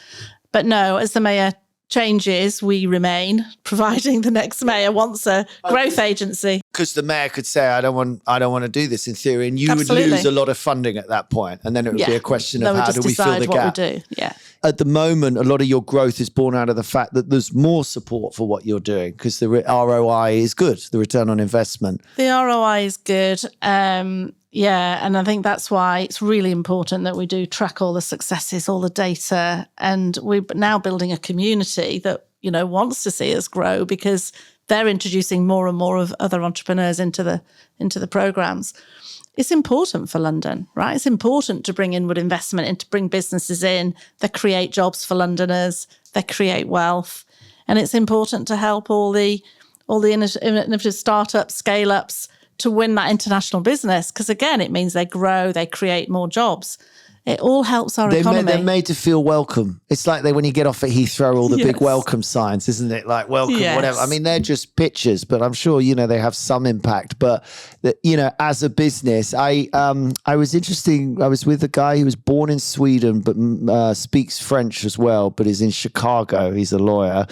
But no, as the mayor changes, we remain, providing the next mayor wants a growth agency. Because the mayor could say, I don't want to do this in theory, and you Absolutely. would lose a lot of funding at that point. And then it would be a question of how do we fill the gap? We do. Yeah. At the moment, a lot of your growth is born out of the fact that there's more support for what you're doing, because the ROI is good, the return on investment. The ROI is good. Yeah, and I think that's why it's really important that we do track all the successes, all the data, and we're now building a community that, you know, wants to see us grow, because they're introducing more and more of other entrepreneurs into the programs. It's important for London, right? It's important to bring inward investment and to bring businesses in that create jobs for Londoners, that create wealth, and it's important to help all the innovative startups, scale-ups, to win that international business, because again, it means they grow, they create more jobs. It all helps our economy. They're made to feel welcome. It's like when you get off at Heathrow, all the big Yes. welcome signs, isn't it? Like welcome, Yes. whatever. I mean, they're just pictures, but I'm sure, they have some impact. But, as a business, I was interesting. I was with a guy who was born in Sweden, but speaks French as well, but is in Chicago. He's a lawyer.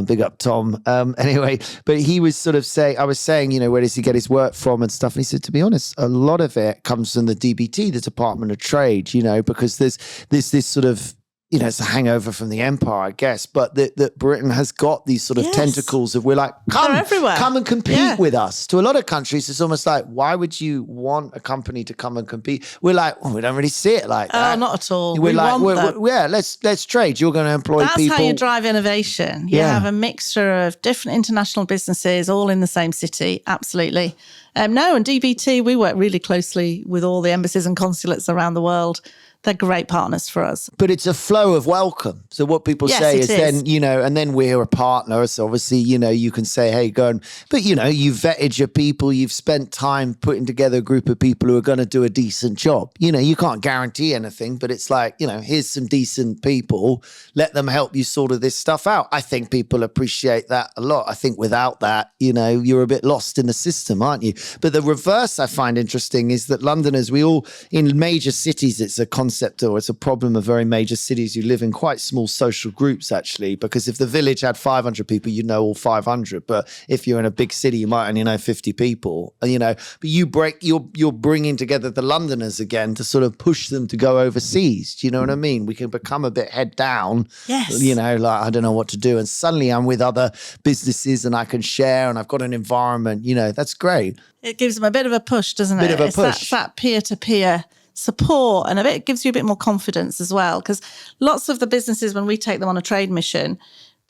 Big up, Tom. Anyway, but he was sort of saying, I was saying, where does he get his work from and stuff? And he said, to be honest, a lot of it comes from the DBT, the Department of Trade, because there's this sort of, it's a hangover from the empire, I guess, but that Britain has got these sort of Yes. tentacles of, we're like, They're everywhere. come and compete Yeah. with us. To a lot of countries, it's almost like, why would you want a company to come and compete? We're like, we don't really see it like that. Oh, not at all. We're like, want that. let's trade. You're going to employ That's people. how you drive innovation. You Yeah. have a mixture of different international businesses all in the same city. Absolutely. No, and DBT, we work really closely with all the embassies and consulates around the world. They're great partners for us. But it's a flow of welcome. So what people Yes, say it is is. then, and then we're a partner. So obviously, you can say, hey, go and, but you've vetted your people. You've spent time putting together a group of people who are going to do a decent job. You can't guarantee anything, but it's like, here's some decent people. Let them help you sort of this stuff out. I think people appreciate that a lot. I think without that, you're a bit lost in the system, aren't you? But the reverse I find interesting is that Londoners, we all, in major cities, it's a concept or it's a problem of very major cities. You live in quite small social groups, actually, because if the village had 500 people, you know all 500. But if you're in a big city, you might only know 50 people, but you're bringing together the Londoners again to sort of push them to go overseas. Do you know what I mean? We can become a bit head down, Yes. like, I don't know what to do. And suddenly I'm with other businesses and I can share and I've got an environment, that's great. It gives them a bit of a push, doesn't it? Bit of a It's push. that peer-to-peer support, and it gives you a bit more confidence as well, because lots of the businesses, when we take them on a trade mission,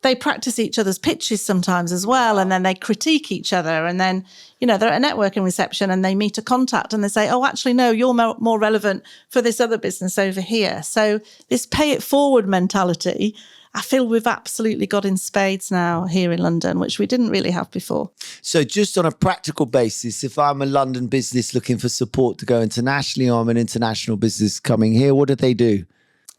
they practice each other's pitches sometimes as well, and then they critique each other, and then they're at a networking reception and they meet a contact and they say, oh, actually no, you're more relevant for this other business over here. So this pay it forward mentality, I feel we've absolutely got in spades now here in London, which we didn't really have before. So just on a practical basis, if I'm a London business looking for support to go internationally, or I'm an international business coming here, what do they do?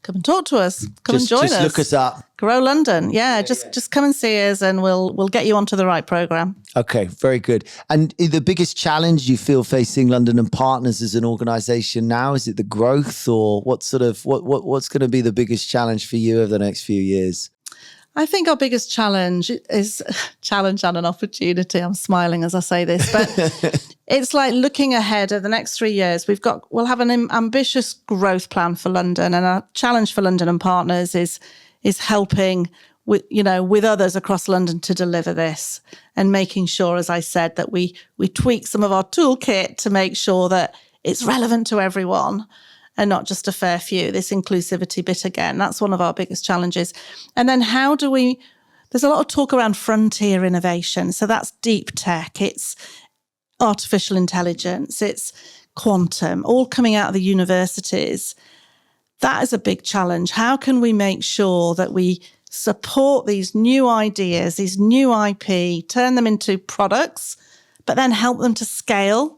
Come and talk to us. Come and join us. Just look us up. Grow London. Yeah, just come and see us and we'll get you onto the right program. Okay, very good. And the biggest challenge you feel facing London and Partners as an organization now, is it the growth, or what's going to be the biggest challenge for you over the next few years? I think our biggest challenge is challenge and an opportunity. I'm smiling as I say this, but it's like looking ahead of the next 3 years. We'll have an ambitious growth plan for London, and our challenge for London and Partners is helping with others across London to deliver this, and making sure, as I said, that we tweak some of our toolkit to make sure that it's relevant to everyone and not just a fair few. This inclusivity bit again, that's one of our biggest challenges. And then there's a lot of talk around frontier innovation. So that's deep tech, it's artificial intelligence, it's quantum, all coming out of the universities. That is a big challenge. How can we make sure that we support these new ideas, these new IP, turn them into products, but then help them to scale,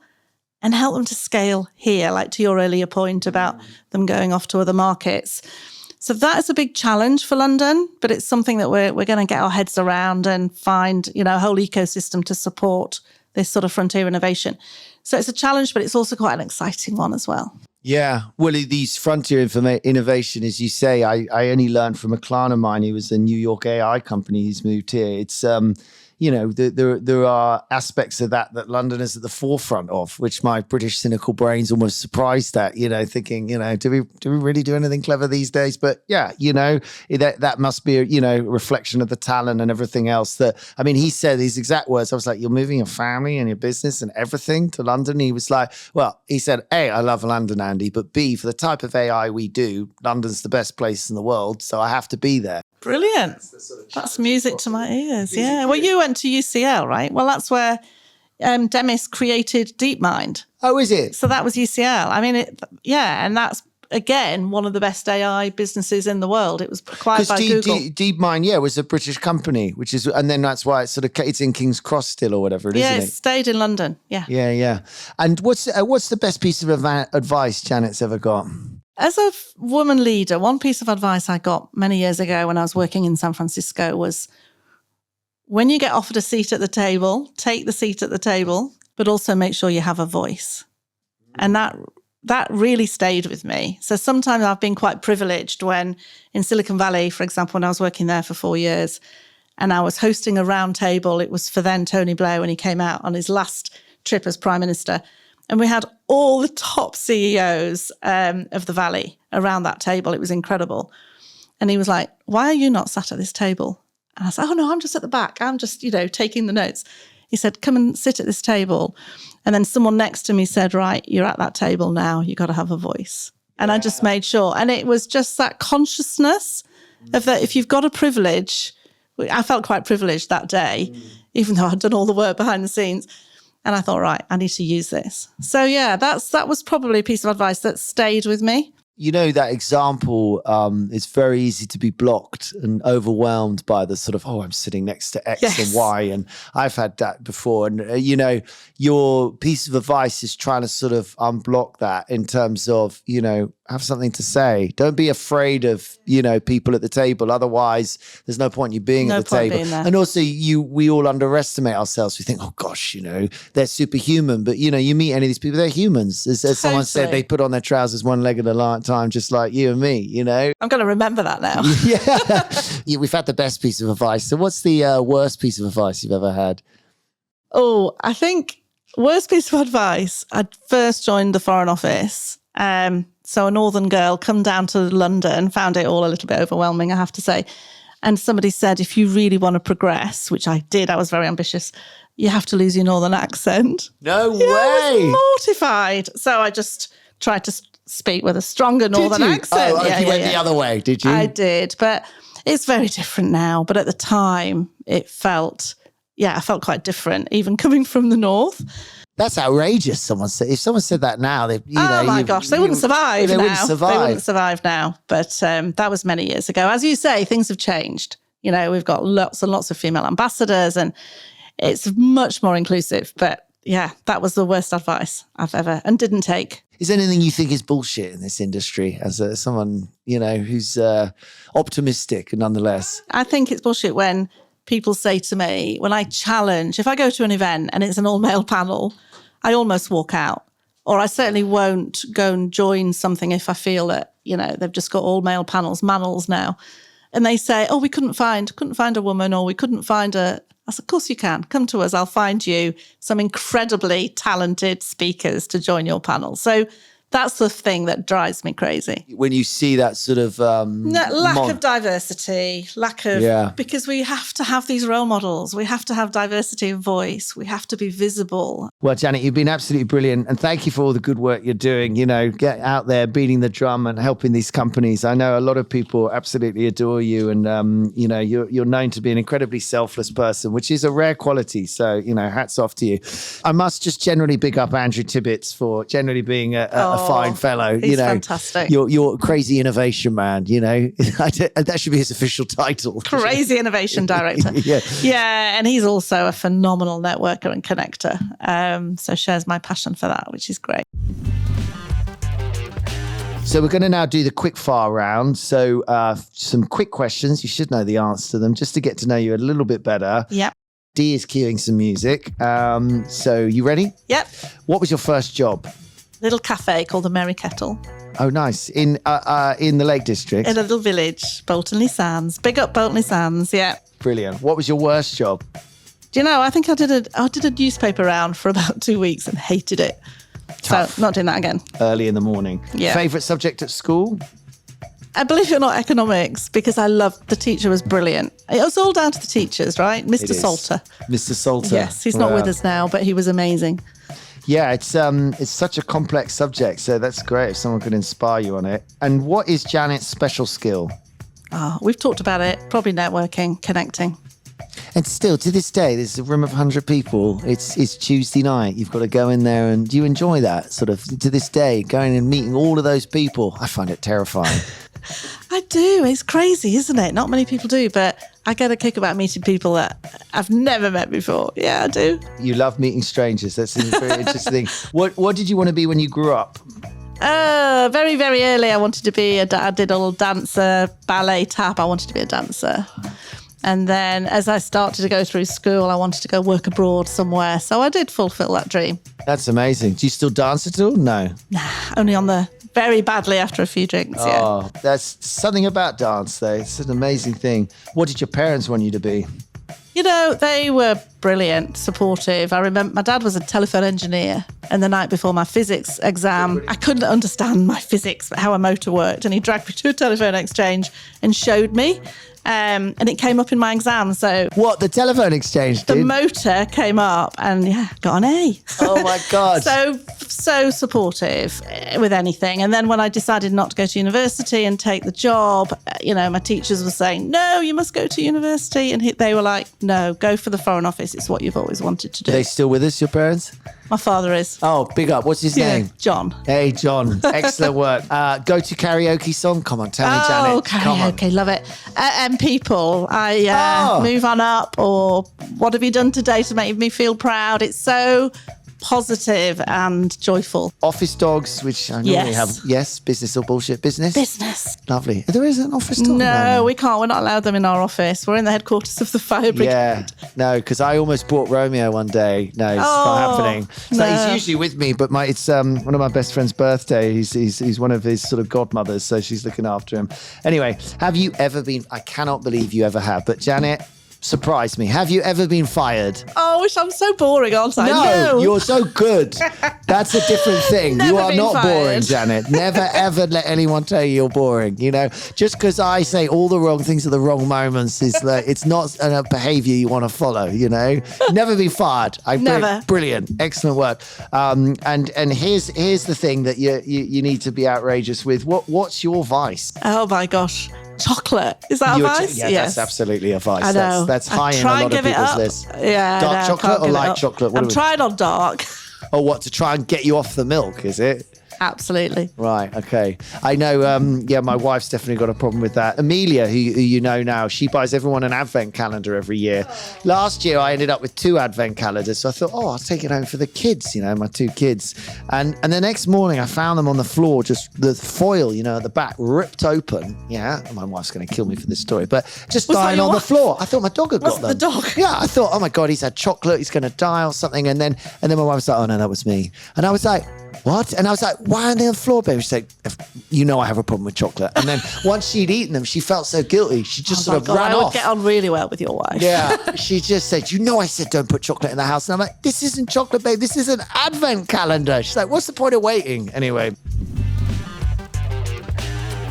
and help them to scale here, like to your earlier point about them going off to other markets. So that is a big challenge for London, but it's something that we're going to get our heads around and find, a whole ecosystem to support this sort of frontier innovation. So it's a challenge, but it's also quite an exciting one as well. Yeah, well, these frontier innovation, as you say, I only learned from a client of mine. He was a New York AI company. He's moved here. It's there are aspects of that London is at the forefront of, which my British cynical brain's almost surprised at, thinking, do we really do anything clever these days? But yeah, that must be a reflection of the talent and everything else he said these exact words. I was like, you're moving your family and your business and everything to London. He was like, well, he said, A, I love London, Andy, but B, for the type of AI we do, London's the best place in the world. So I have to be there. Brilliant. That's music to my ears. Yeah. Well, you went to UCL, right? Well, that's where Demis created DeepMind. Oh, is it? So that was UCL. And that's, again, one of the best AI businesses in the world. It was acquired by Google. DeepMind, was a British company, and then that's why it's in King's Cross still or whatever it is, isn't it? Yeah, it stayed in London. Yeah. Yeah. And what's the best piece of advice Janet's ever got? As a woman leader, one piece of advice I got many years ago when I was working in San Francisco was, when you get offered a seat at the table, take the seat at the table, but also make sure you have a voice. And that really stayed with me. So sometimes I've been quite privileged when in Silicon Valley, for example, when I was working there for 4 years and I was hosting a round table. It was for then Tony Blair when he came out on his last trip as Prime Minister. And we had all the top CEOs of the Valley around that table. It was incredible. And he was like, why are you not sat at this table? And I said, oh, no, I'm just at the back. I'm just, taking the notes. He said, come and sit at this table. And then someone next to me said, right, you're at that table now. You got to have a voice. And I just made sure. And it was just that consciousness of that if you've got a privilege, I felt quite privileged that day, even though I'd done all the work behind the scenes. And I thought, right, I need to use this. So yeah, that was probably a piece of advice that stayed with me. That example, it's very easy to be blocked and overwhelmed by the sort of, I'm sitting next to X and Y. And I've had that before. And, your piece of advice is trying to sort of unblock that in terms of, have something to say. Don't be afraid of, people at the table. Otherwise, there's no point you being at the table. And also, we all underestimate ourselves. We think, oh gosh, they're superhuman. But, you meet any of these people, they're humans. As someone said, they put on their trousers one leg at a time, just like you and me, I'm going to remember that now. Yeah, we've had the best piece of advice. So what's the worst piece of advice you've ever had? Oh, I think worst piece of advice, I'd first joined the Foreign Office. So a northern girl, come down to London, found it all a little bit overwhelming, I have to say. And somebody said, if you really want to progress, which I did, I was very ambitious, you have to lose your northern accent. No way. I was mortified. So I just tried to speak with a stronger northern accent. Oh, you went the other way, did you? I did, but it's very different now. But at the time, I felt quite different, even coming from the north. That's outrageous. If someone said that now, they wouldn't survive. They wouldn't survive now. But that was many years ago. As you say, things have changed. We've got lots and lots of female ambassadors, and it's much more inclusive. But yeah, that was the worst advice I've ever and didn't take. Is there anything you think is bullshit in this industry as someone, who's optimistic nonetheless? I think it's bullshit when people say to me, when I challenge, if I go to an event and it's an all-male panel, I almost walk out. Or I certainly won't go and join something if I feel that, they've just got all-male panels now. And they say, oh, we couldn't find a woman, or we couldn't find I said, of course you can. Come to us. I'll find you some incredibly talented speakers to join your panel. So that's the thing that drives me crazy. When you see that sort of... lack of diversity, because we have to have these role models. We have to have diversity of voice. We have to be visible. Well, Janet, you've been absolutely brilliant. And thank you for all the good work you're doing. Get out there, beating the drum and helping these companies. I know a lot of people absolutely adore you. And, you're known to be an incredibly selfless person, which is a rare quality. So, hats off to you. I must just generally big up Andrew Tibbets for generally being a fine fellow. He's fantastic. You're crazy innovation man, that should be his official title. Crazy innovation director. Yeah, and he's also a phenomenal networker and connector. So shares my passion for that, which is great. So we're going to now do the quickfire round. So some quick questions. You should know the answer to them just to get to know you a little bit better. Yep. Dee is cueing some music. So you ready? Yep. What was your first job? Little cafe called the Merry Kettle. Oh, nice. In the Lake District? In a little village, Boltonley Sands. Big up Boltonley Sands, yeah. Brilliant. What was your worst job? Do you know, I think I did a newspaper round for about 2 weeks and hated it. Tough. So not doing that again. Early in the morning. Yeah. Favourite subject at school? I believe it or not, economics, because I loved the teacher was brilliant. It was all down to the teachers, right? Mr. Salter. Mr. Salter. Yes, he's not with us now, but he was amazing. Yeah, it's such a complex subject, so that's great if someone could inspire you on it. And what is Janet's special skill? Oh, we've talked about it. Probably networking, connecting. And still, to this day, there's a room of 100 people. It's Tuesday night. You've got to go in there, and do you enjoy that? Sort of to this day, going and meeting all of those people. I find it terrifying. I do. It's crazy, isn't it? Not many people do, but I get a kick about meeting people that I've never met before. Yeah, I do. You love meeting strangers. That's a very interesting. What did you want to be when you grew up? Very, very early, I wanted to be I did a little dancer, ballet, tap. I wanted to be a dancer. And then as I started to go through school, I wanted to go work abroad somewhere. So I did fulfill that dream. That's amazing. Do you still dance at all? No. Only on the very badly after a few drinks, yeah. Oh, that's something about dance, though. It's an amazing thing. What did your parents want you to be? You know, they were brilliant, supportive. I remember my dad was a telephone engineer, and the night before my physics exam, I couldn't understand my physics, how a motor worked, and he dragged me to a telephone exchange and showed me. And it came up in my exam. So What, the telephone exchange the did? motor came up and got an A. Oh my God. So supportive with anything. And then when I decided not to go to university and take the job, my teachers were saying, no, you must go to university. And they were like, no, go for the Foreign Office. It's what you've always wanted to do. Are they still with us, your parents? My father is. Oh, big up. What's his name? John. Hey, John. Excellent work. Go to karaoke song. Come on, tell me, Janet. Oh, Come on. karaoke, love it. And people, move on up, or what have you done today to make me feel proud? It's so positive and joyful. Office dogs, which I normally have. Yes, business or bullshit? Business? Business. Lovely. There is an office dog? No, we can't. We're not allowed them in our office. We're in the headquarters of the fire brigade. Yeah, no, because I almost bought Romeo one day. No, it's not happening. So no. he's usually with me, but it's one of my best friend's birthday. He's one of his sort of godmothers, so she's looking after him. Anyway, have you ever been? I cannot believe you ever have, but Janet, surprise me. Have you ever been fired? Oh, I wish I'm so boring, aren't I? No, you're so good. That's a different thing. Never You are been not fired. boring, Janet. Never, ever let anyone tell you you're boring. Just because I say all the wrong things at the wrong moments is like, it's not a behavior you want to follow, Never been fired. Never. Brilliant. Excellent work. And here's the thing that you need to be outrageous with. What's your vice? Oh my gosh. Chocolate. Is that a vice? Yeah, Yes. that's absolutely a vice. I know. That's I high in a try and lot of give it people's up. lists. Yeah. Dark I know, chocolate can't or give it light up. chocolate? I'm trying on dark. Oh, what, to try and get you off the milk, is it? Absolutely. Right, okay. I know, my wife's definitely got a problem with that. Amelia, who you know now, she buys everyone an advent calendar every year. Last year, I ended up with 2 advent calendars. So I thought, I'll take it home for the kids, my 2 kids. And the next morning, I found them on the floor, just the foil, at the back, ripped open. Yeah, my wife's going to kill me for this story, but just Was that dying your on the wife? floor. I thought my dog had got Was it them. the dog? Yeah, I thought, oh my God, he's had chocolate, he's going to die or something. And then my wife was like, oh no, that was me. And I was like, what? And I was like, why are they on the floor, babe? She's like, I have a problem with chocolate. And then once she'd eaten them, she felt so guilty. She just sort of ran I off. would get on really well with your wife. Yeah, she just said, I said don't put chocolate in the house. And I'm like, this isn't chocolate, babe. This is an advent calendar. She's like, what's the point of waiting? Anyway.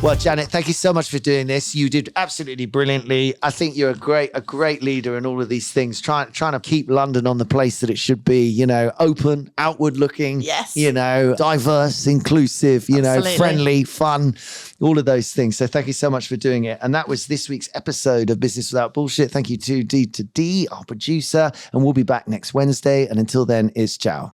Well, Janet, thank you so much for doing this. You did absolutely brilliantly. I think you're a great leader in all of these things, trying to keep London on the place that it should be, open, outward looking, Yes. diverse, inclusive, Absolutely. friendly, fun, all of those things. So thank you so much for doing it. And that was this week's episode of Business Without Bullshit. Thank you to D, our producer, and we'll be back next Wednesday. And until then, it's ciao.